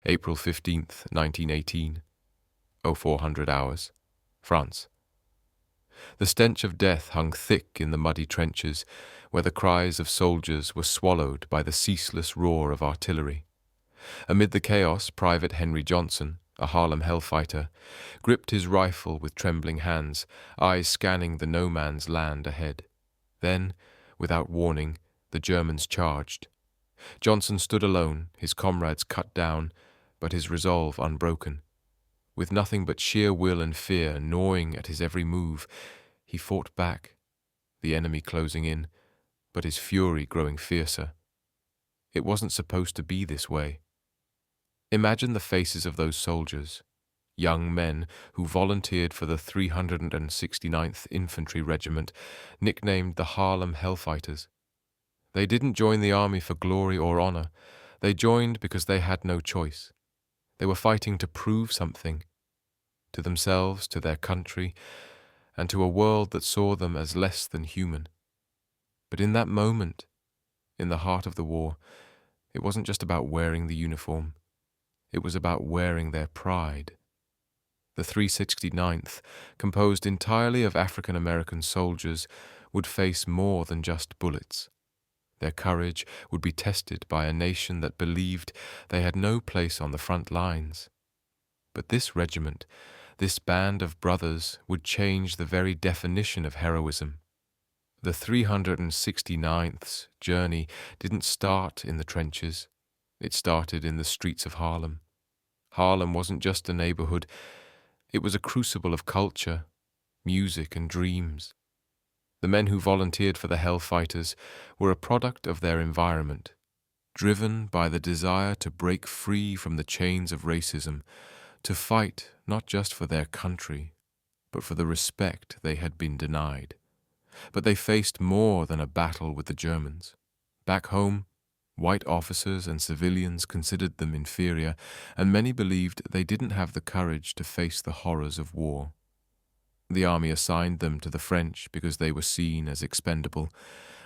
April 15th, 1918, 0400 hours, France. The stench of death hung thick in the muddy trenches, where the cries of soldiers were swallowed by the ceaseless roar of artillery. Amid the chaos, Private Henry Johnson, a Harlem Hellfighter, gripped his rifle with trembling hands, eyes scanning the no-man's land ahead. Then, without warning, the Germans charged. Johnson stood alone, his comrades cut down, but his resolve unbroken. With nothing but sheer will and fear gnawing at his every move, he fought back, the enemy closing in, but his fury growing fiercer. It wasn't supposed to be this way. Imagine the faces of those soldiers, young men who volunteered for the 369th Infantry Regiment, nicknamed the Harlem Hellfighters. They didn't join the army for glory or honor. They joined because they had no choice. They were fighting to prove something, to themselves, to their country, and to a world that saw them as less than human. But in that moment, in the heart of the war, it wasn't just about wearing the uniform. It was about wearing their pride. The 369th, composed entirely of African-American soldiers, would face more than just bullets. Their courage would be tested by a nation that believed they had no place on the front lines. But this regiment, this band of brothers, would change the very definition of heroism. The 369th's journey didn't start in the trenches. It started in the streets of Harlem. Harlem wasn't just a neighborhood. It was a crucible of culture, music, and dreams. The men who volunteered for the Hellfighters were a product of their environment, driven by the desire to break free from the chains of racism, to fight not just for their country, but for the respect they had been denied. But they faced more than a battle with the Germans. Back home, white officers and civilians considered them inferior, and many believed they didn't have the courage to face the horrors of war. The army assigned them to the French because they were seen as expendable,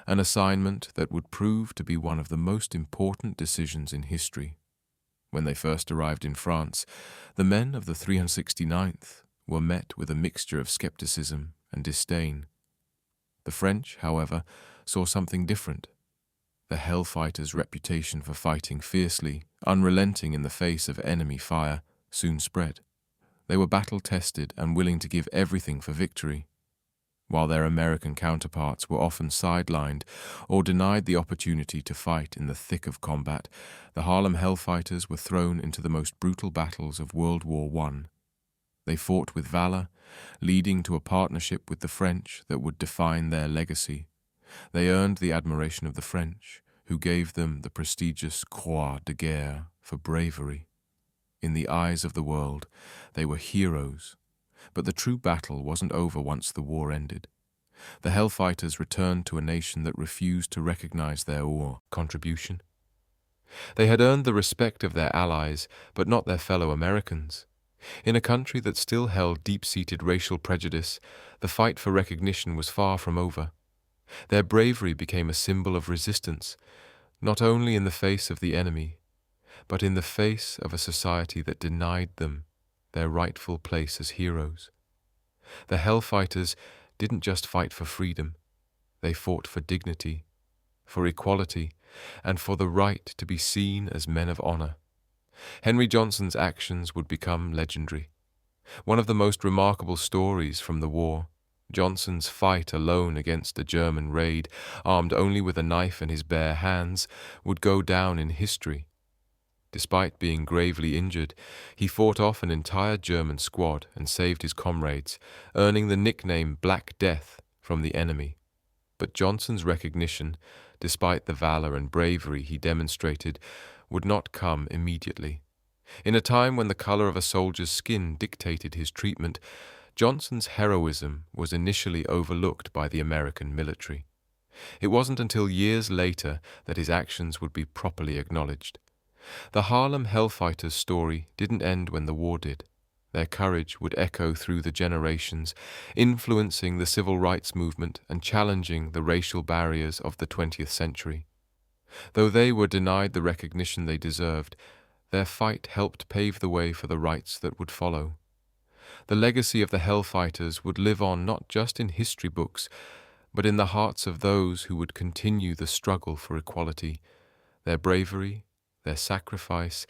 an assignment that would prove to be one of the most important decisions in history. When they first arrived in France, the men of the 369th were met with a mixture of skepticism and disdain. The French, however, saw something different. The Hellfighters' reputation for fighting fiercely, unrelenting in the face of enemy fire, soon spread. They were battle-tested and willing to give everything for victory. While their American counterparts were often sidelined or denied the opportunity to fight in the thick of combat, the Harlem Hellfighters were thrown into the most brutal battles of World War I. They fought with valor, leading to a partnership with the French that would define their legacy. They earned the admiration of the French, who gave them the prestigious Croix de Guerre for bravery. In the eyes of the world, they were heroes. But the true battle wasn't over once the war ended. The Hellfighters returned to a nation that refused to recognize their contribution. They had earned the respect of their allies, but not their fellow Americans. In a country that still held deep-seated racial prejudice, the fight for recognition was far from over. Their bravery became a symbol of resistance, not only in the face of the enemy, but in the face of a society that denied them their rightful place as heroes. The Hellfighters didn't just fight for freedom. They fought for dignity, for equality, and for the right to be seen as men of honor. Henry Johnson's actions would become legendary. One of the most remarkable stories from the war, Johnson's fight alone against a German raid, armed only with a knife in his bare hands, would go down in history. Despite being gravely injured, he fought off an entire German squad and saved his comrades, earning the nickname Black Death from the enemy. But Johnson's recognition, despite the valor and bravery he demonstrated, would not come immediately. In a time when the color of a soldier's skin dictated his treatment, Johnson's heroism was initially overlooked by the American military. It wasn't until years later that his actions would be properly acknowledged. The Harlem Hellfighters' story didn't end when the war did. Their courage would echo through the generations, influencing the civil rights movement and challenging the racial barriers of the 20th century. Though they were denied the recognition they deserved, Their fight helped pave the way for the rights that would follow. The legacy of the Hellfighters would live on not just in history books, but in the hearts of those who would continue the struggle for equality. Their bravery, their sacrifice,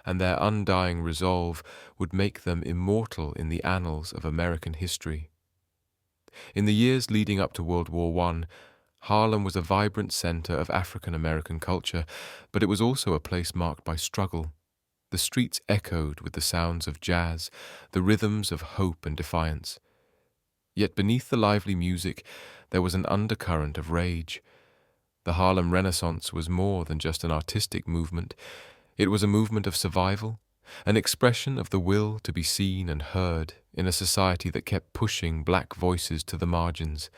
and their undying resolve would make them immortal in the annals of American history. In the years leading up to World War I, Harlem was a vibrant center of African American culture, but it was also a place marked by struggle. The streets echoed with the sounds of jazz, the rhythms of hope and defiance. Yet beneath the lively music, there was an undercurrent of rage. The Harlem Renaissance was more than just an artistic movement. It was a movement of survival, an expression of the will to be seen and heard in a society that kept pushing black voices to the margins.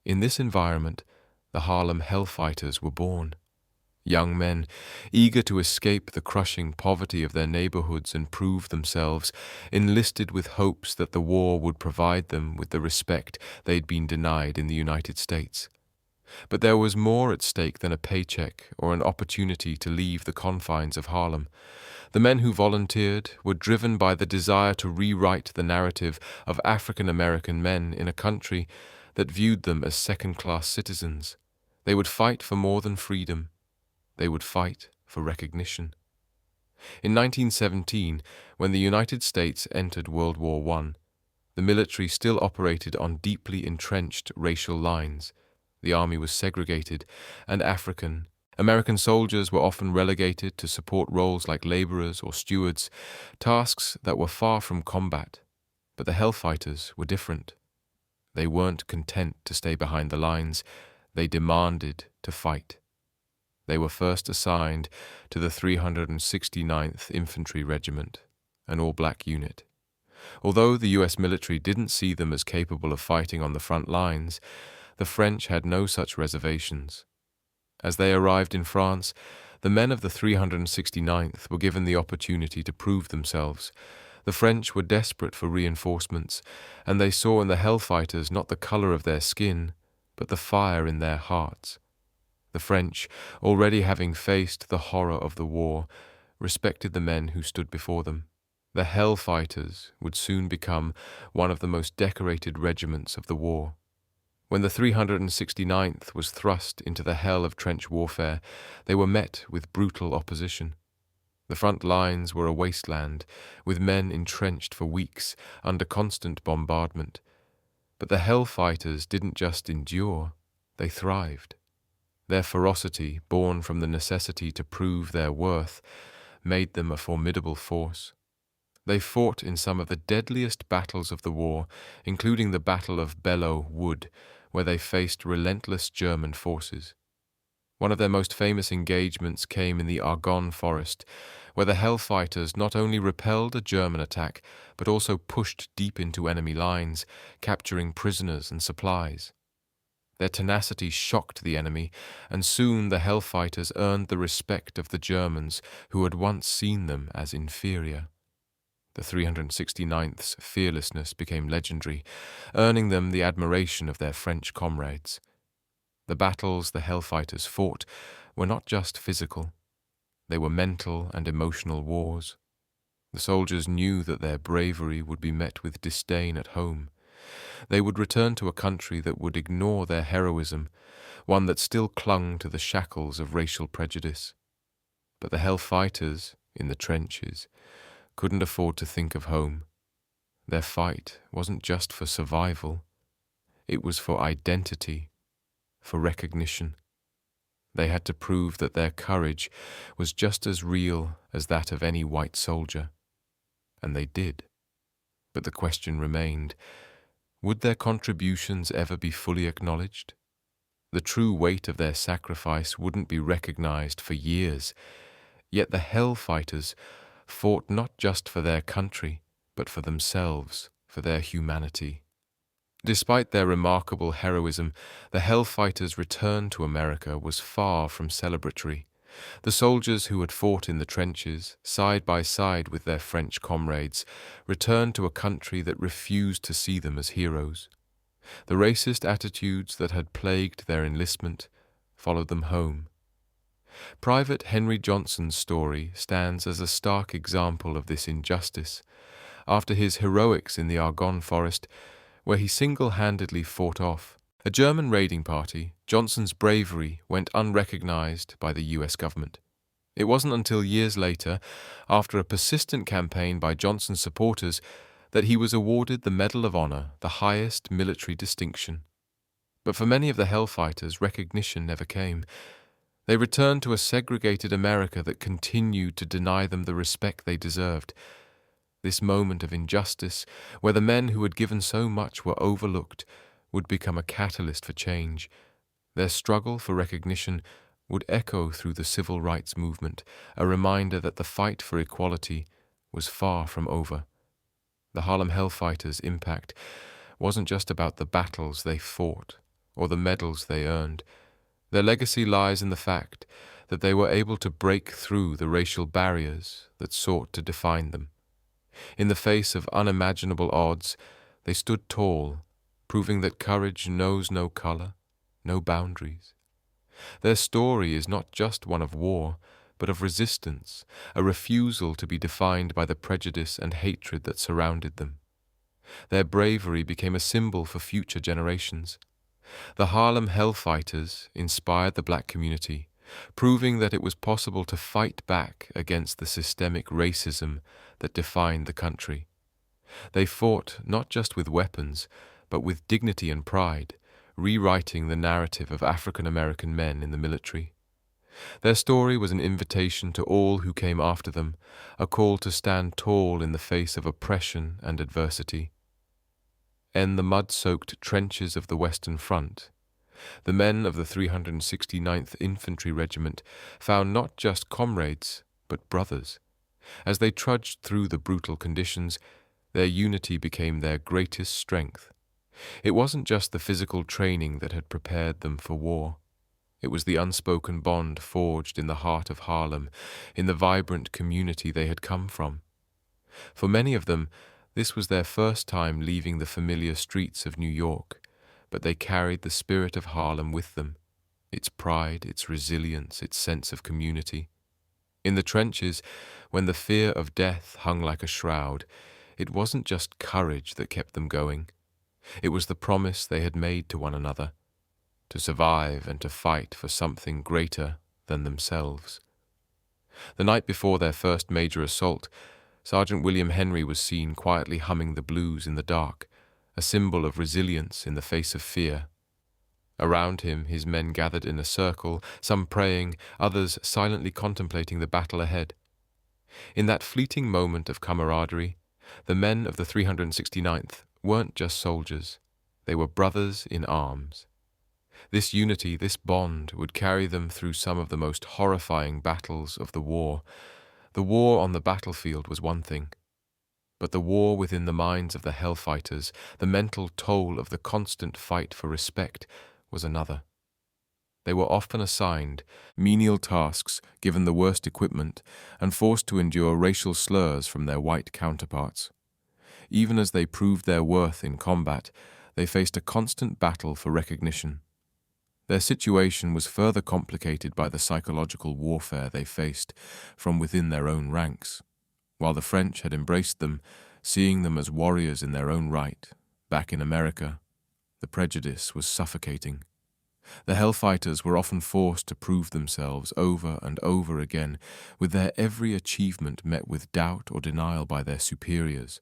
In this environment, the Harlem Hellfighters were born. Young men, eager to escape the crushing poverty of their neighborhoods and prove themselves, enlisted with hopes that the war would provide them with the respect they'd been denied in the United States. But there was more at stake than a paycheck or an opportunity to leave the confines of Harlem. The men who volunteered were driven by the desire to rewrite the narrative of African American men in a country that viewed them as second-class citizens. They would fight for more than freedom. They would fight for recognition. In 1917, when the United States entered World War I, the military still operated on deeply entrenched racial lines. The army was segregated, and African American soldiers were often relegated to support roles like laborers or stewards, tasks that were far from combat. But the Hellfighters were different. They weren't content to stay behind the lines. They demanded to fight. They were first assigned to the 369th Infantry Regiment, an all-black unit. Although the U.S. military didn't see them as capable of fighting on the front lines, the French had no such reservations. As they arrived in France, the men of the 369th were given the opportunity to prove themselves. The French were desperate for reinforcements, and they saw in the Hellfighters not the color of their skin, but the fire in their hearts. The French, already having faced the horror of the war, respected the men who stood before them. The Hellfighters would soon become one of the most decorated regiments of the war. When the 369th was thrust into the hell of trench warfare, they were met with brutal opposition. The front lines were a wasteland, with men entrenched for weeks under constant bombardment. But the Hellfighters didn't just endure, they thrived. Their ferocity, born from the necessity to prove their worth, made them a formidable force. They fought in some of the deadliest battles of the war, including the Battle of Belleau Wood, where they faced relentless German forces. One of their most famous engagements came in the Argonne Forest, where the Hellfighters not only repelled a German attack, but also pushed deep into enemy lines, capturing prisoners and supplies. Their tenacity shocked the enemy, and soon the Hellfighters earned the respect of the Germans who had once seen them as inferior. The 369th's fearlessness became legendary, earning them the admiration of their French comrades. The battles the Hellfighters fought were not just physical. They were mental and emotional wars. The soldiers knew that their bravery would be met with disdain at home. They would return to a country that would ignore their heroism, one that still clung to the shackles of racial prejudice. But the Hellfighters, in the trenches, couldn't afford to think of home. Their fight wasn't just for survival. It was for identity, for recognition. They had to prove that their courage was just as real as that of any white soldier. And they did. But the question remained, would their contributions ever be fully acknowledged? The true weight of their sacrifice wouldn't be recognized for years. Yet the Hellfighters fought not just for their country, but for themselves, for their humanity. Despite their remarkable heroism, the Hellfighters' return to America was far from celebratory. The soldiers who had fought in the trenches, side by side with their French comrades, returned to a country that refused to see them as heroes. The racist attitudes that had plagued their enlistment followed them home. Private Henry Johnson's story stands as a stark example of this injustice. After his heroics in the Argonne Forest, where he single-handedly fought off a German raiding party, Johnson's bravery went unrecognized by the US government. It wasn't until years later, after a persistent campaign by Johnson's supporters, that he was awarded the Medal of Honor, the highest military distinction. But for many of the Hellfighters, recognition never came. They returned to a segregated America that continued to deny them the respect they deserved. This moment of injustice, where the men who had given so much were overlooked, would become a catalyst for change. Their struggle for recognition would echo through the civil rights movement, a reminder that the fight for equality was far from over. The Harlem Hellfighters' impact wasn't just about the battles they fought or the medals they earned. Their legacy lies in the fact that they were able to break through the racial barriers that sought to define them. In the face of unimaginable odds, they stood tall, proving that courage knows no color, no boundaries. Their story is not just one of war, but of resistance, a refusal to be defined by the prejudice and hatred that surrounded them. Their bravery became a symbol for future generations. The Harlem Hellfighters inspired the black community, proving that it was possible to fight back against the systemic racism that defined the country. They fought not just with weapons, but with dignity and pride, rewriting the narrative of African American men in the military. Their story was an invitation to all who came after them, a call to stand tall in the face of oppression and adversity. In the mud-soaked trenches of the Western Front, the men of the 369th Infantry Regiment found not just comrades, but brothers. As they trudged through the brutal conditions, their unity became their greatest strength. It wasn't just the physical training that had prepared them for war. It was the unspoken bond forged in the heart of Harlem, in the vibrant community they had come from. For many of them, this was their first time leaving the familiar streets of New York, but they carried the spirit of Harlem with them, its pride, its resilience, its sense of community. In the trenches, when the fear of death hung like a shroud, it wasn't just courage that kept them going. It was the promise they had made to one another, to survive and to fight for something greater than themselves. The night before their first major assault, Sergeant William Henry was seen quietly humming the blues in the dark, a symbol of resilience in the face of fear. Around him, his men gathered in a circle, some praying, others silently contemplating the battle ahead. In that fleeting moment of camaraderie, the men of the 369th weren't just soldiers, they were brothers in arms. This unity, this bond, would carry them through some of the most horrifying battles of the war. The war on the battlefield was one thing, but the war within the minds of the Hellfighters, the mental toll of the constant fight for respect, was another. They were often assigned menial tasks, given the worst equipment, and forced to endure racial slurs from their white counterparts. Even as they proved their worth in combat, they faced a constant battle for recognition. Their situation was further complicated by the psychological warfare they faced from within their own ranks. While the French had embraced them, seeing them as warriors in their own right, back in America, the prejudice was suffocating. The Hellfighters were often forced to prove themselves over and over again, with their every achievement met with doubt or denial by their superiors.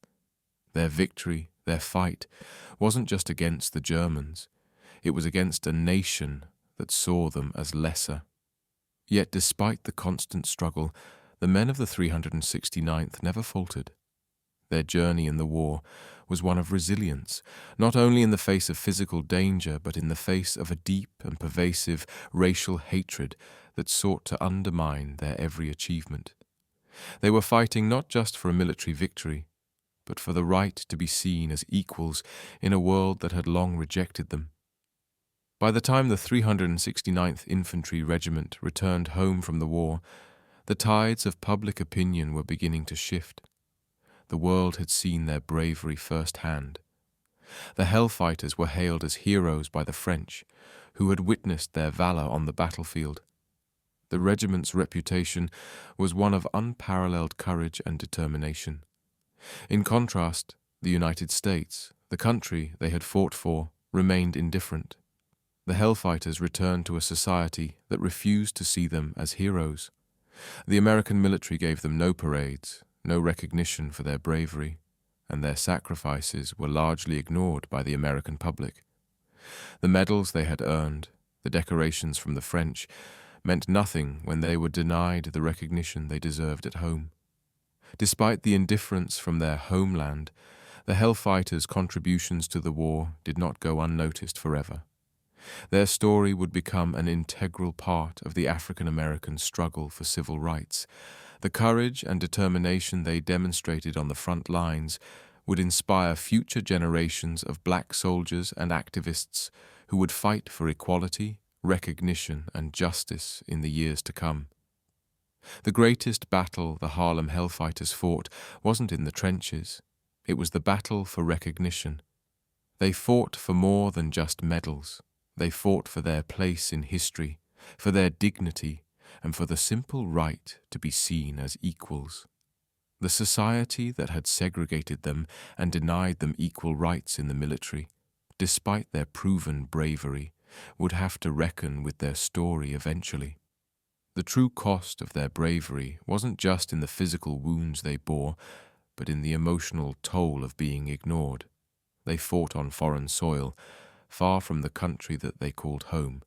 Their victory, their fight, wasn't just against the Germans. It was against a nation that saw them as lesser. Yet despite the constant struggle, the men of the 369th never faltered. Their journey in the war was one of resilience, not only in the face of physical danger, but in the face of a deep and pervasive racial hatred that sought to undermine their every achievement. They were fighting not just for a military victory, but for the right to be seen as equals in a world that had long rejected them. By the time the 369th Infantry Regiment returned home from the war, the tides of public opinion were beginning to shift. The world had seen their bravery firsthand. The Hellfighters were hailed as heroes by the French, who had witnessed their valor on the battlefield. The regiment's reputation was one of unparalleled courage and determination. In contrast, the United States, the country they had fought for, remained indifferent. The Hellfighters returned to a society that refused to see them as heroes. The American military gave them no parades, no recognition for their bravery, and their sacrifices were largely ignored by the American public. The medals they had earned, the decorations from the French, meant nothing when they were denied the recognition they deserved at home. Despite the indifference from their homeland, the Hellfighters' contributions to the war did not go unnoticed forever. Their story would become an integral part of the African American struggle for civil rights. The courage and determination they demonstrated on the front lines would inspire future generations of black soldiers and activists who would fight for equality, recognition, and justice in the years to come. The greatest battle the Harlem Hellfighters fought wasn't in the trenches. It was the battle for recognition. They fought for more than just medals. They fought for their place in history, for their dignity, and for the simple right to be seen as equals. The society that had segregated them and denied them equal rights in the military, despite their proven bravery, would have to reckon with their story eventually. The true cost of their bravery wasn't just in the physical wounds they bore, but in the emotional toll of being ignored. They fought on foreign soil, far from the country that they called home,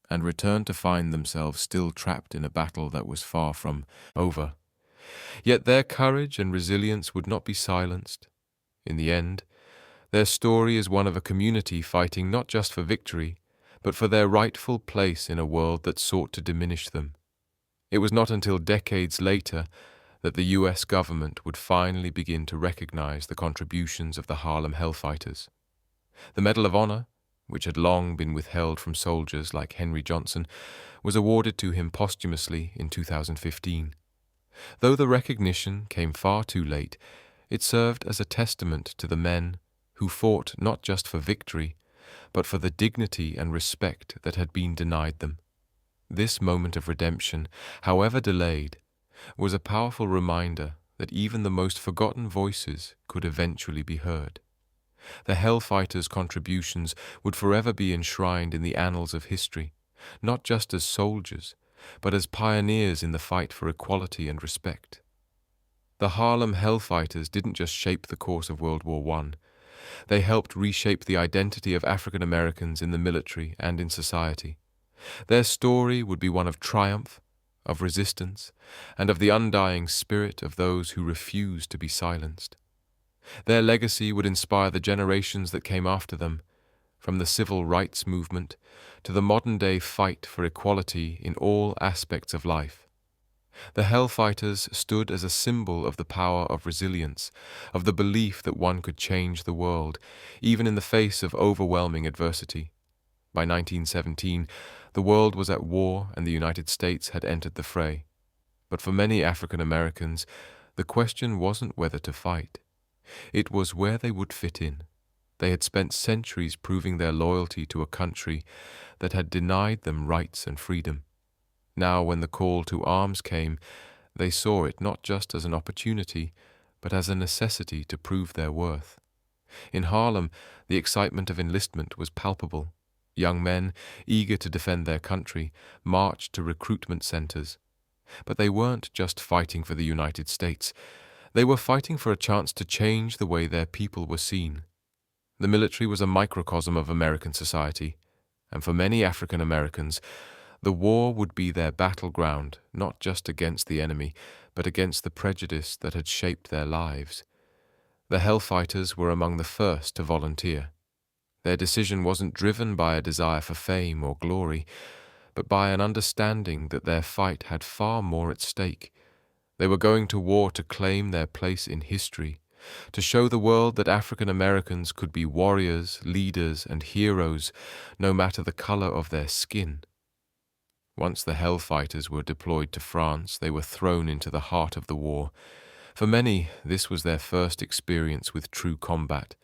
and returned to find themselves still trapped in a battle that was far from over. Yet their courage and resilience would not be silenced. In the end, their story is one of a community fighting not just for victory, but for their rightful place in a world that sought to diminish them. It was not until decades later that the U.S. government would finally begin to recognize the contributions of the Harlem Hellfighters. The Medal of Honor, which had long been withheld from soldiers like Henry Johnson, was awarded to him posthumously in 2015. Though the recognition came far too late, it served as a testament to the men who fought not just for victory, but for the dignity and respect that had been denied them. This moment of redemption, however delayed, was a powerful reminder that even the most forgotten voices could eventually be heard. The Hellfighters' contributions would forever be enshrined in the annals of history, not just as soldiers, but as pioneers in the fight for equality and respect. The Harlem Hellfighters didn't just shape the course of World War I. They helped reshape the identity of African Americans in the military and in society. Their story would be one of triumph, of resistance, and of the undying spirit of those who refused to be silenced. Their legacy would inspire the generations that came after them, from the civil rights movement to the modern-day fight for equality in all aspects of life. The Hellfighters stood as a symbol of the power of resilience, of the belief that one could change the world, even in the face of overwhelming adversity. By 1917, the world was at war and the United States had entered the fray. But for many African Americans, the question wasn't whether to fight. It was where they would fit in. They had spent centuries proving their loyalty to a country that had denied them rights and freedom. Now, when the call to arms came, they saw it not just as an opportunity, but as a necessity to prove their worth. In Harlem, the excitement of enlistment was palpable. Young men, eager to defend their country, marched to recruitment centers. But they weren't just fighting for the United States. They were fighting for a chance to change the way their people were seen. The military was a microcosm of American society, and for many African Americans, the war would be their battleground, not just against the enemy, but against the prejudice that had shaped their lives. The Hellfighters were among the first to volunteer. Their decision wasn't driven by a desire for fame or glory, but by an understanding that their fight had far more at stake. They were going to war to claim their place in history, to show the world that African Americans could be warriors, leaders, and heroes, no matter the color of their skin. Once the Hellfighters were deployed to France, they were thrown into the heart of the war. For many, this was their first experience with true combat.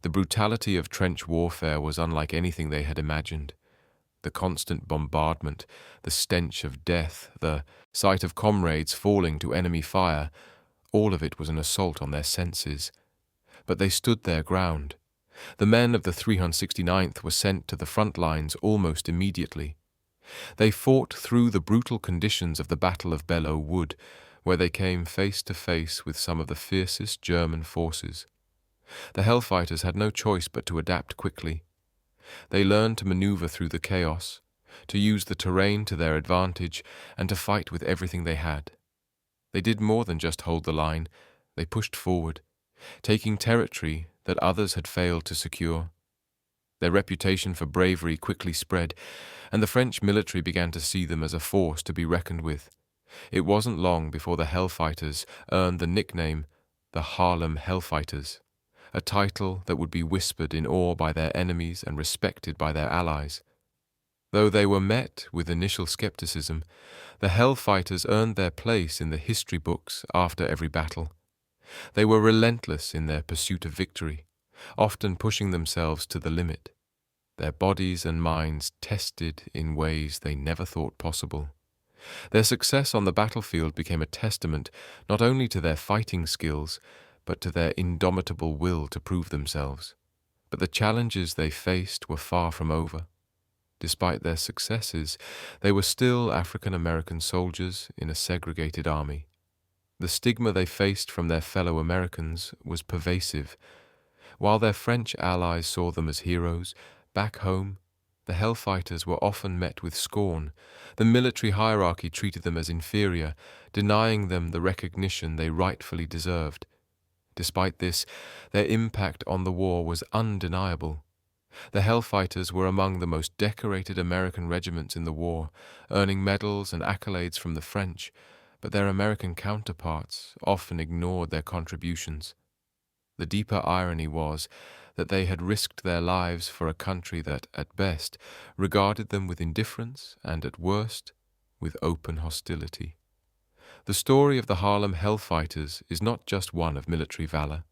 The brutality of trench warfare was unlike anything they had imagined. The constant bombardment, the stench of death, the sight of comrades falling to enemy fire, all of it was an assault on their senses. But they stood their ground. The men of the 369th were sent to the front lines almost immediately. They fought through the brutal conditions of the Battle of Belleau Wood, where they came face to face with some of the fiercest German forces. The Hellfighters had no choice but to adapt quickly. They learned to maneuver through the chaos, to use the terrain to their advantage, and to fight with everything they had. They did more than just hold the line. They pushed forward, taking territory that others had failed to secure. Their reputation for bravery quickly spread, and the French military began to see them as a force to be reckoned with. It wasn't long before the Hellfighters earned the nickname the Harlem Hellfighters, a title that would be whispered in awe by their enemies and respected by their allies. Though they were met with initial skepticism, the Hellfighters earned their place in the history books after every battle. They were relentless in their pursuit of victory, often pushing themselves to the limit, their bodies and minds tested in ways they never thought possible. Their success on the battlefield became a testament not only to their fighting skills, but to their indomitable will to prove themselves. But the challenges they faced were far from over. Despite their successes, they were still African American soldiers in a segregated army. The stigma they faced from their fellow Americans was pervasive. While their French allies saw them as heroes, back home, the Hellfighters were often met with scorn. The military hierarchy treated them as inferior, denying them the recognition they rightfully deserved. Despite this, their impact on the war was undeniable. The Hellfighters were among the most decorated American regiments in the war, earning medals and accolades from the French, but their American counterparts often ignored their contributions. The deeper irony was that they had risked their lives for a country that, at best, regarded them with indifference and, at worst, with open hostility. The story of the Harlem Hellfighters is not just one of military valor.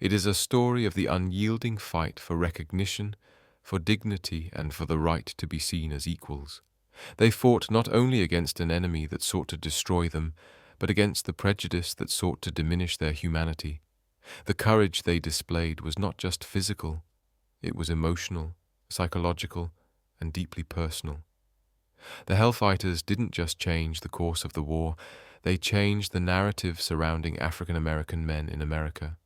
It is a story of the unyielding fight for recognition, for dignity, and for the right to be seen as equals. They fought not only against an enemy that sought to destroy them, but against the prejudice that sought to diminish their humanity. The courage they displayed was not just physical, it was emotional, psychological, and deeply personal. The Hellfighters didn't just change the course of the war, they changed the narrative surrounding African American men in America.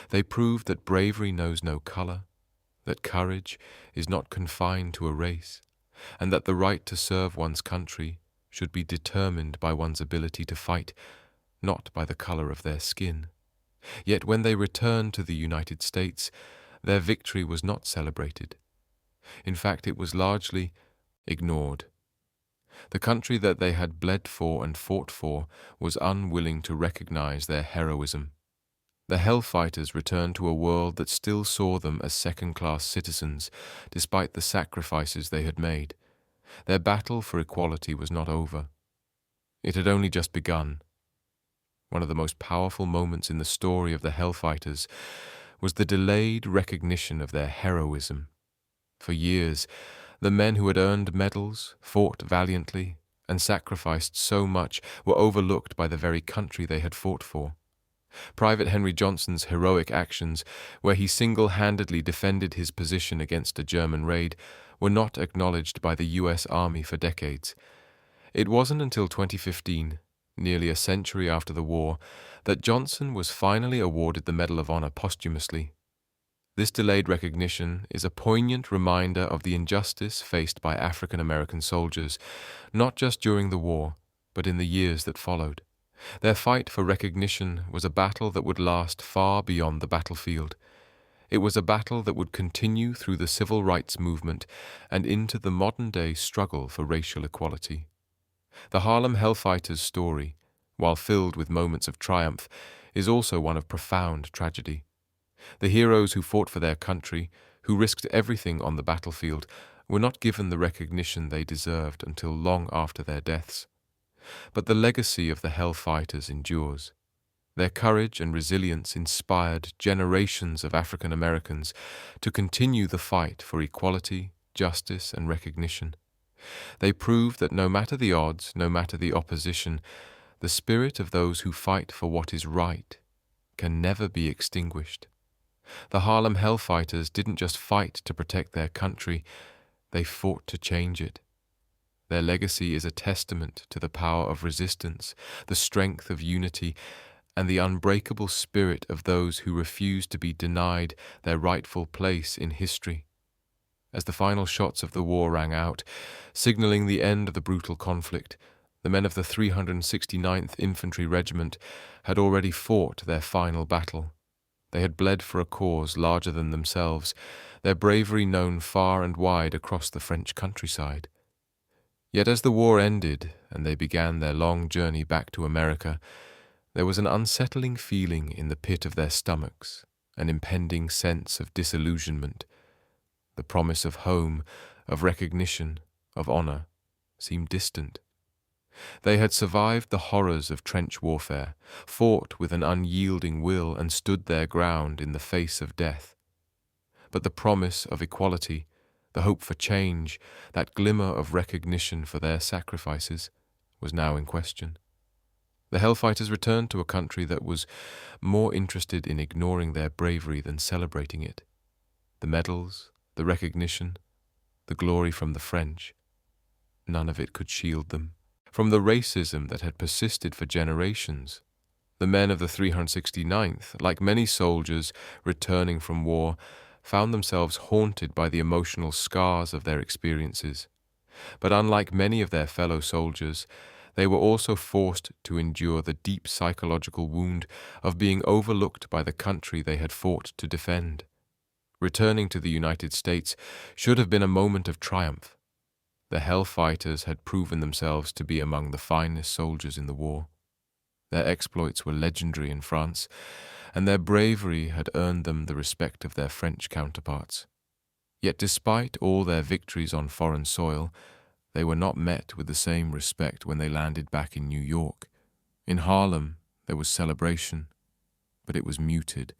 They proved that bravery knows no color, that courage is not confined to a race, and that the right to serve one's country should be determined by one's ability to fight, not by the color of their skin. Yet when they returned to the United States, their victory was not celebrated. In fact, it was largely ignored. The country that they had bled for and fought for was unwilling to recognize their heroism. The Hellfighters returned to a world that still saw them as second-class citizens, despite the sacrifices they had made. Their battle for equality was not over. It had only just begun. One of the most powerful moments in the story of the Hellfighters was the delayed recognition of their heroism. For years, the men who had earned medals, fought valiantly, and sacrificed so much were overlooked by the very country they had fought for. Private Henry Johnson's heroic actions, where he single-handedly defended his position against a German raid, were not acknowledged by the U.S. Army for decades. It wasn't until 2015, nearly a century after the war, that Johnson was finally awarded the Medal of Honor posthumously. This delayed recognition is a poignant reminder of the injustice faced by African American soldiers, not just during the war, but in the years that followed. Their fight for recognition was a battle that would last far beyond the battlefield. It was a battle that would continue through the civil rights movement and into the modern-day struggle for racial equality. The Harlem Hellfighters' story, while filled with moments of triumph, is also one of profound tragedy. The heroes who fought for their country, who risked everything on the battlefield, were not given the recognition they deserved until long after their deaths. But the legacy of the Hellfighters endures. Their courage and resilience inspired generations of African Americans to continue the fight for equality, justice, and recognition. They proved that no matter the odds, no matter the opposition, the spirit of those who fight for what is right can never be extinguished. The Harlem Hellfighters didn't just fight to protect their country, they fought to change it. Their legacy is a testament to the power of resistance, the strength of unity, and the unbreakable spirit of those who refuse to be denied their rightful place in history. As the final shots of the war rang out, signaling the end of the brutal conflict, the men of the 369th Infantry Regiment had already fought their final battle. They had bled for a cause larger than themselves, their bravery known far and wide across the French countryside. Yet as the war ended and they began their long journey back to America, there was an unsettling feeling in the pit of their stomachs, an impending sense of disillusionment. The promise of home, of recognition, of honor, seemed distant. They had survived the horrors of trench warfare, fought with an unyielding will, and stood their ground in the face of death. But the promise of equality, the hope for change, that glimmer of recognition for their sacrifices, was now in question. The Hellfighters returned to a country that was more interested in ignoring their bravery than celebrating it. The medals, the recognition, the glory from the French, none of it could shield them from the racism that had persisted for generations. The men of the 369th, like many soldiers returning from war, found themselves haunted by the emotional scars of their experiences. But unlike many of their fellow soldiers, they were also forced to endure the deep psychological wound of being overlooked by the country they had fought to defend. Returning to the United States should have been a moment of triumph. The Hellfighters had proven themselves to be among the finest soldiers in the war. Their exploits were legendary in France, and their bravery had earned them the respect of their French counterparts. Yet despite all their victories on foreign soil, they were not met with the same respect when they landed back in New York. In Harlem, there was celebration, but it was muted,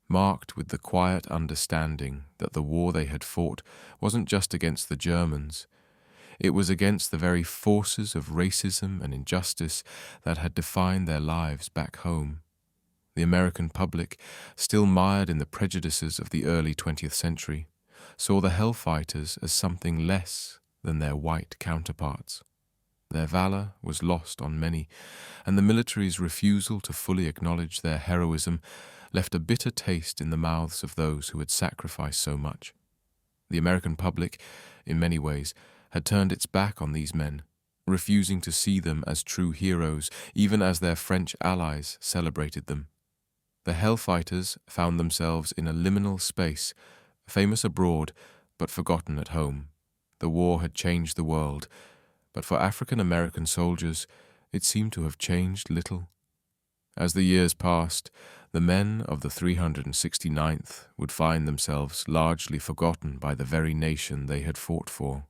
marked with the quiet understanding that the war they had fought wasn't just against the Germans. It was against the very forces of racism and injustice that had defined their lives back home. The American public, still mired in the prejudices of the early 20th century, saw the Hellfighters as something less than their white counterparts. Their valor was lost on many, and the military's refusal to fully acknowledge their heroism left a bitter taste in the mouths of those who had sacrificed so much. The American public, in many ways, had turned its back on these men, refusing to see them as true heroes, even as their French allies celebrated them. The Hellfighters found themselves in a liminal space, famous abroad, but forgotten at home. The war had changed the world, but for African American soldiers, it seemed to have changed little. As the years passed, the men of the 369th would find themselves largely forgotten by the very nation they had fought for.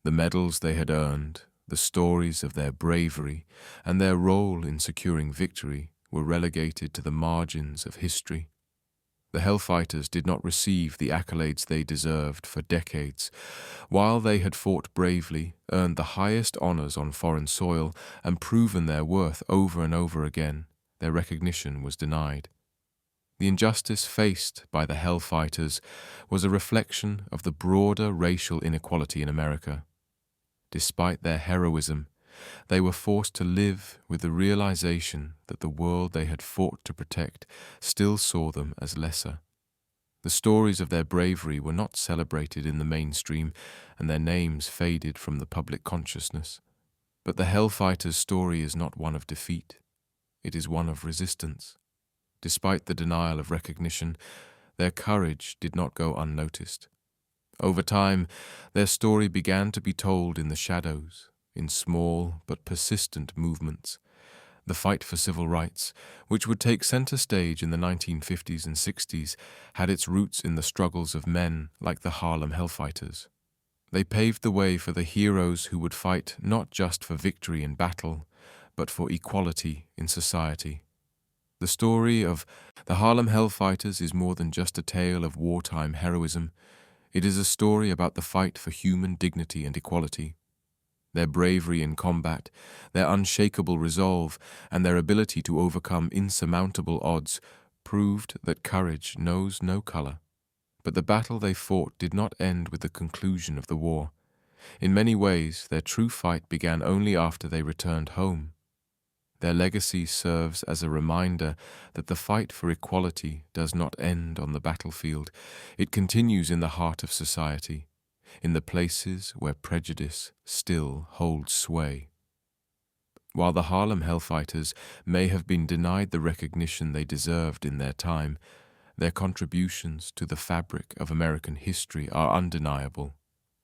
The medals they had earned, the stories of their bravery, and their role in securing victory were relegated to the margins of history. The Hellfighters did not receive the accolades they deserved for decades. While they had fought bravely, earned the highest honors on foreign soil, and proven their worth over and over again, their recognition was denied. The injustice faced by the Hellfighters was a reflection of the broader racial inequality in America. Despite their heroism, they were forced to live with the realization that the world they had fought to protect still saw them as lesser. The stories of their bravery were not celebrated in the mainstream, and their names faded from the public consciousness. But the Hellfighters' story is not one of defeat. It is one of resistance. Despite the denial of recognition, their courage did not go unnoticed. Over time, their story began to be told in the shadows, in small but persistent movements. The fight for civil rights, which would take center stage in the 1950s and 60s, had its roots in the struggles of men like the Harlem Hellfighters. They paved the way for the heroes who would fight not just for victory in battle, but for equality in society. The story of the Harlem Hellfighters is more than just a tale of wartime heroism. It is a story about the fight for human dignity and equality. Their bravery in combat, their unshakable resolve, and their ability to overcome insurmountable odds proved that courage knows no color. But the battle they fought did not end with the conclusion of the war. In many ways, their true fight began only after they returned home. Their legacy serves as a reminder that the fight for equality does not end on the battlefield. It continues in the heart of society, in the places where prejudice still holds sway. While the Harlem Hellfighters may have been denied the recognition they deserved in their time, their contributions to the fabric of American history are undeniable.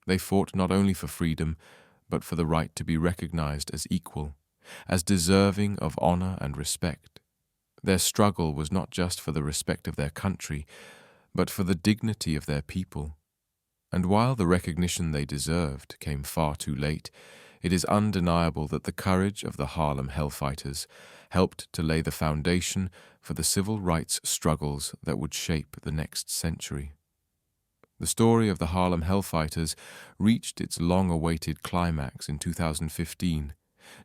They fought not only for freedom, but for the right to be recognized as equal, as deserving of honor and respect. Their struggle was not just for the respect of their country, but for the dignity of their people. And while the recognition they deserved came far too late, it is undeniable that the courage of the Harlem Hellfighters helped to lay the foundation for the civil rights struggles that would shape the next century. The story of the Harlem Hellfighters reached its long-awaited climax in 2015,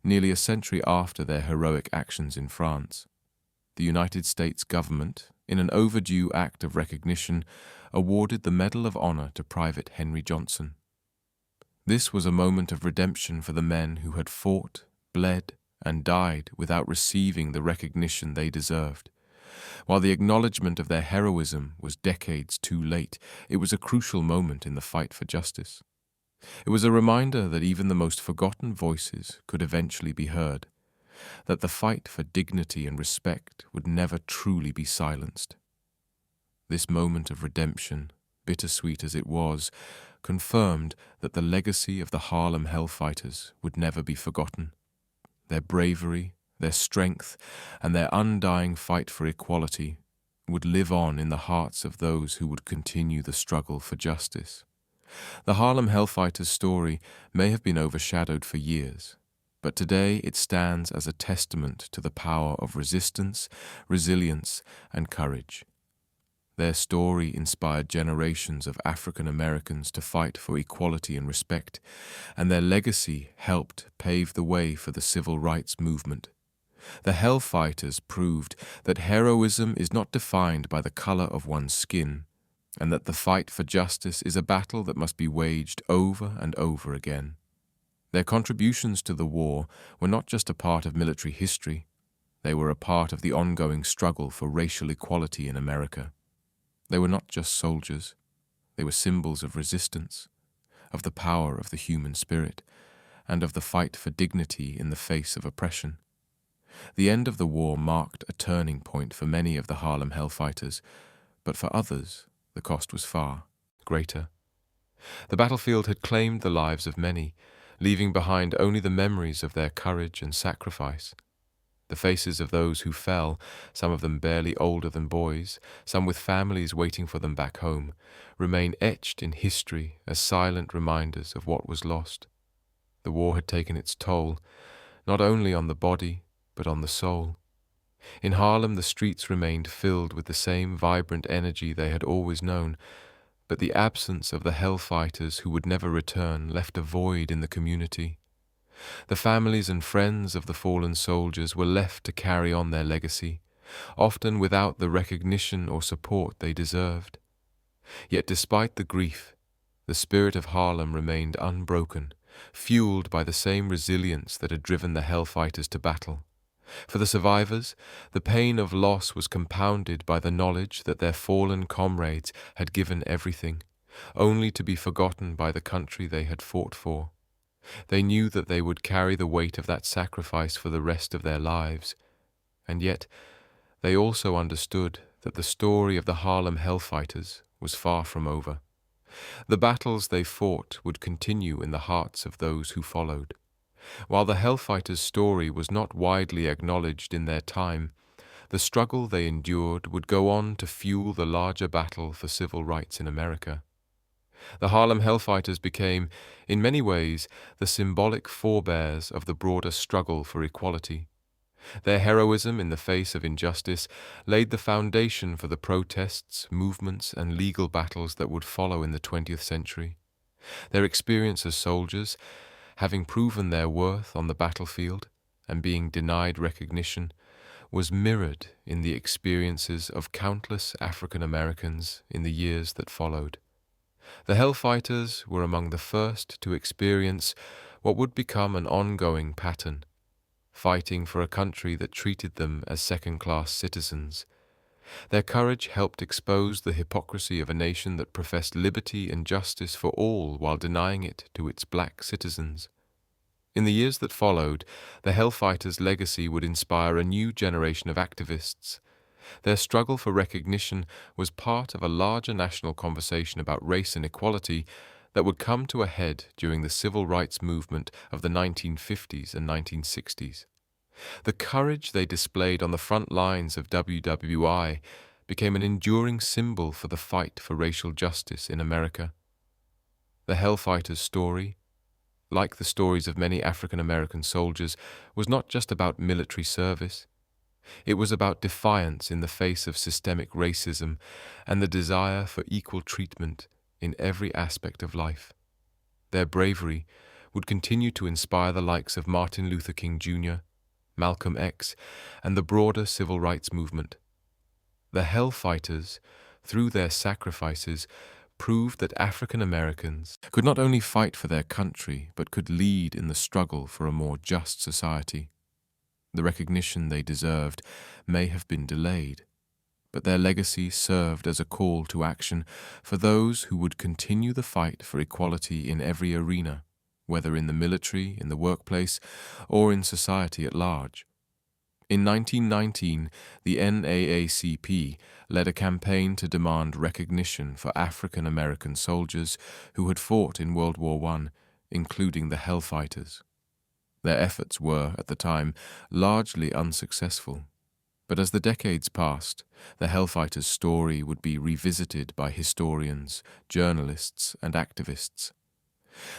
nearly a century after their heroic actions in France. The United States government, in an overdue act of recognition, awarded the Medal of Honor to Private Henry Johnson. This was a moment of redemption for the men who had fought, bled, and died without receiving the recognition they deserved. While the acknowledgement of their heroism was decades too late, it was a crucial moment in the fight for justice. It was a reminder that even the most forgotten voices could eventually be heard, that the fight for dignity and respect would never truly be silenced. This moment of redemption, bittersweet as it was, confirmed that the legacy of the Harlem Hellfighters would never be forgotten. Their bravery, their strength, and their undying fight for equality would live on in the hearts of those who would continue the struggle for justice. The Harlem Hellfighters' story may have been overshadowed for years, but today it stands as a testament to the power of resistance, resilience, and courage. Their story inspired generations of African Americans to fight for equality and respect, and their legacy helped pave the way for the civil rights movement. The Hellfighters proved that heroism is not defined by the color of one's skin, and that the fight for justice is a battle that must be waged over and over again. Their contributions to the war were not just a part of military history, they were a part of the ongoing struggle for racial equality in America. They were not just soldiers, they were symbols of resistance, of the power of the human spirit, and of the fight for dignity in the face of oppression. The end of the war marked a turning point for many of the Harlem Hellfighters, but for others, the cost was far greater. The battlefield had claimed the lives of many, leaving behind only the memories of their courage and sacrifice. The faces of those who fell, some of them barely older than boys, some with families waiting for them back home, remain etched in history as silent reminders of what was lost. The war had taken its toll, not only on the body, but on the soul. In Harlem, the streets remained filled with the same vibrant energy they had always known, but the absence of the Hellfighters who would never return left a void in the community. The families and friends of the fallen soldiers were left to carry on their legacy, often without the recognition or support they deserved. Yet despite the grief, the spirit of Harlem remained unbroken, fueled by the same resilience that had driven the Hellfighters to battle. For the survivors, the pain of loss was compounded by the knowledge that their fallen comrades had given everything, only to be forgotten by the country they had fought for. They knew that they would carry the weight of that sacrifice for the rest of their lives, and yet they also understood that the story of the Harlem Hellfighters was far from over. The battles they fought would continue in the hearts of those who followed. While the Hellfighters' story was not widely acknowledged in their time, the struggle they endured would go on to fuel the larger battle for civil rights in America. The Harlem Hellfighters became, in many ways, the symbolic forebears of the broader struggle for equality. Their heroism in the face of injustice laid the foundation for the protests, movements, and legal battles that would follow in the 20th century. Their experience as soldiers, having proven their worth on the battlefield and being denied recognition, was mirrored in the experiences of countless African Americans in the years that followed. The Hellfighters were among the first to experience what would become an ongoing pattern, fighting for a country that treated them as second-class citizens. Their courage helped expose the hypocrisy of a nation that professed liberty and justice for all while denying it to its black citizens. In the years that followed, the Hellfighters' legacy would inspire a new generation of activists. Their struggle for recognition was part of a larger national conversation about race and equality that would come to a head during the civil rights movement of the 1950s and 1960s. The courage they displayed on the front lines of WWI became an enduring symbol for the fight for racial justice in America. The Hellfighters' story, like the stories of many African American soldiers, was not just about military service. It was about defiance in the face of systemic racism and the desire for equal treatment in every aspect of life. Their bravery would continue to inspire the likes of Martin Luther King Jr., Malcolm X, and the broader civil rights movement. The Hellfighters, through their sacrifices, proved that African Americans could not only fight for their country, but could lead in the struggle for a more just society. The recognition they deserved may have been delayed, but their legacy served as a call to action for those who would continue the fight for equality in every arena, whether in the military, in the workplace, or in society at large. In 1919, the NAACP led a campaign to demand recognition for African American soldiers who had fought in World War I, including the Hellfighters. Their efforts were, at the time, largely unsuccessful. But as the decades passed, the Hellfighters' story would be revisited by historians, journalists, and activists.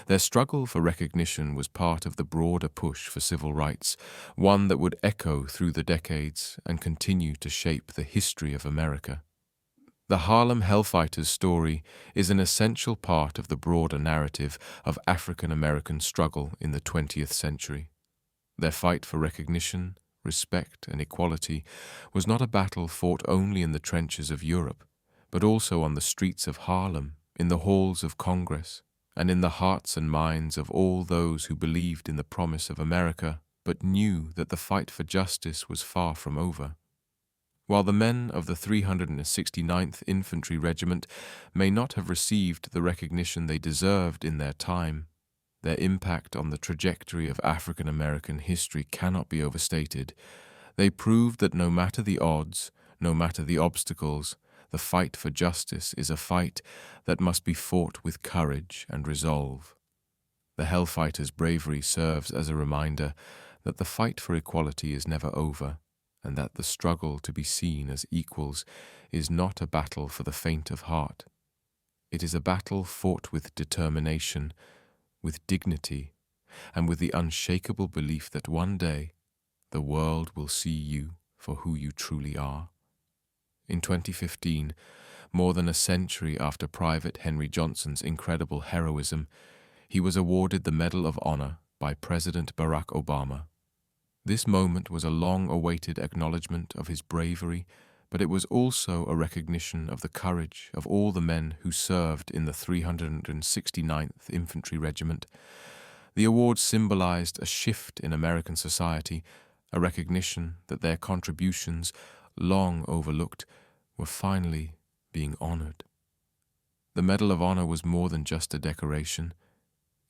Their struggle for recognition was part of the broader push for civil rights, one that would echo through the decades and continue to shape the history of America. The Harlem Hellfighters' story is an essential part of the broader narrative of African American struggle in the 20th century. Their fight for recognition, respect, and equality was not a battle fought only in the trenches of Europe, but also on the streets of Harlem, in the halls of Congress, and in the hearts and minds of all those who believed in the promise of America, but knew that the fight for justice was far from over. While the men of the 369th Infantry Regiment may not have received the recognition they deserved in their time, their impact on the trajectory of African American history cannot be overstated. They proved that no matter the odds, no matter the obstacles, the fight for justice is a fight that must be fought with courage and resolve. The Hellfighters' bravery serves as a reminder that the fight for equality is never over, and that the struggle to be seen as equals is not a battle for the faint of heart. It is a battle fought with determination, with dignity, and with the unshakable belief that one day the world will see you for who you truly are. In 2015, more than a century after Private Henry Johnson's incredible heroism, he was awarded the Medal of Honor by President Barack Obama. This moment was a long-awaited acknowledgement of his bravery, but it was also a recognition of the courage of all the men who served in the 369th Infantry Regiment. The award symbolized a shift in American society, a recognition that their contributions, long overlooked, were finally being honored. The Medal of Honor was more than just a decoration.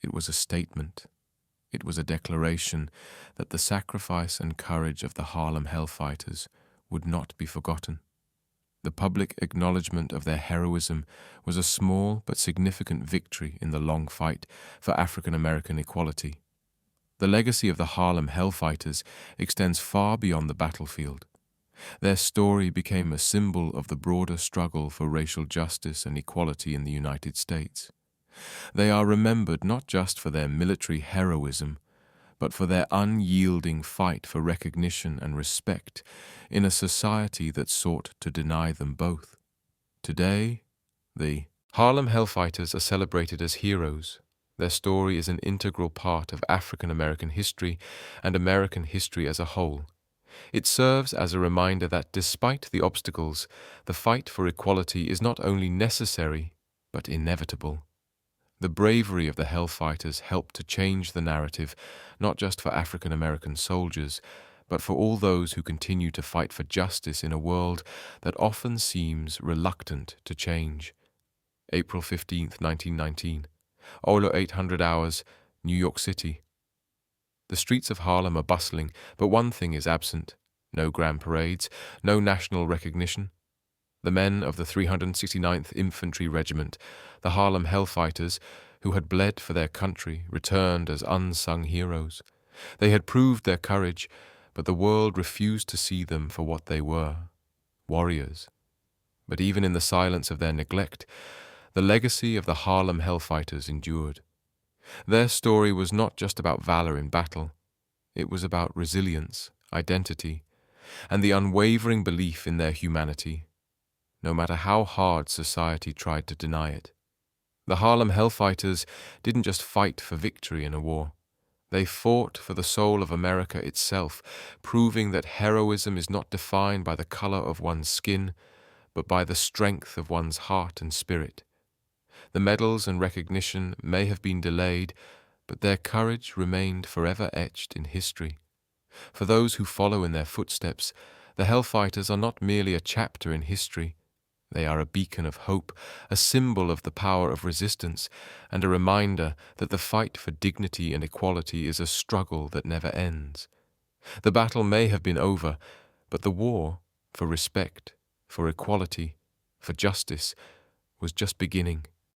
It was a statement. It was a declaration that the sacrifice and courage of the Harlem Hellfighters would not be forgotten. The public acknowledgement of their heroism was a small but significant victory in the long fight for African American equality. The legacy of the Harlem Hellfighters extends far beyond the battlefield. Their story became a symbol of the broader struggle for racial justice and equality in the United States. They are remembered not just for their military heroism, but for their unyielding fight for recognition and respect in a society that sought to deny them both. Today, the Harlem Hellfighters are celebrated as heroes. Their story is an integral part of African American history and American history as a whole. It serves as a reminder that despite the obstacles, the fight for equality is not only necessary, but inevitable. The bravery of the Hellfighters helped to change the narrative, not just for African American soldiers, but for all those who continue to fight for justice in a world that often seems reluctant to change. April 15th, 1919. Olo 800 hours, New York City. The streets of Harlem are bustling, but one thing is absent. No grand parades, no national recognition. The men of the 369th Infantry Regiment, the Harlem Hellfighters, who had bled for their country, returned as unsung heroes. They had proved their courage, but the world refused to see them for what they were, warriors. But even in the silence of their neglect, the legacy of the Harlem Hellfighters endured. Their story was not just about valor in battle. It was about resilience, identity, and the unwavering belief in their humanity, no matter how hard society tried to deny it. The Harlem Hellfighters didn't just fight for victory in a war. They fought for the soul of America itself, proving that heroism is not defined by the color of one's skin, but by the strength of one's heart and spirit. The medals and recognition may have been delayed, but their courage remained forever etched in history. For those who follow in their footsteps, the Hellfighters are not merely a chapter in history. They are a beacon of hope, a symbol of the power of resistance, and a reminder that the fight for dignity and equality is a struggle that never ends. The battle may have been over, but the war for respect, for equality, for justice was just beginning.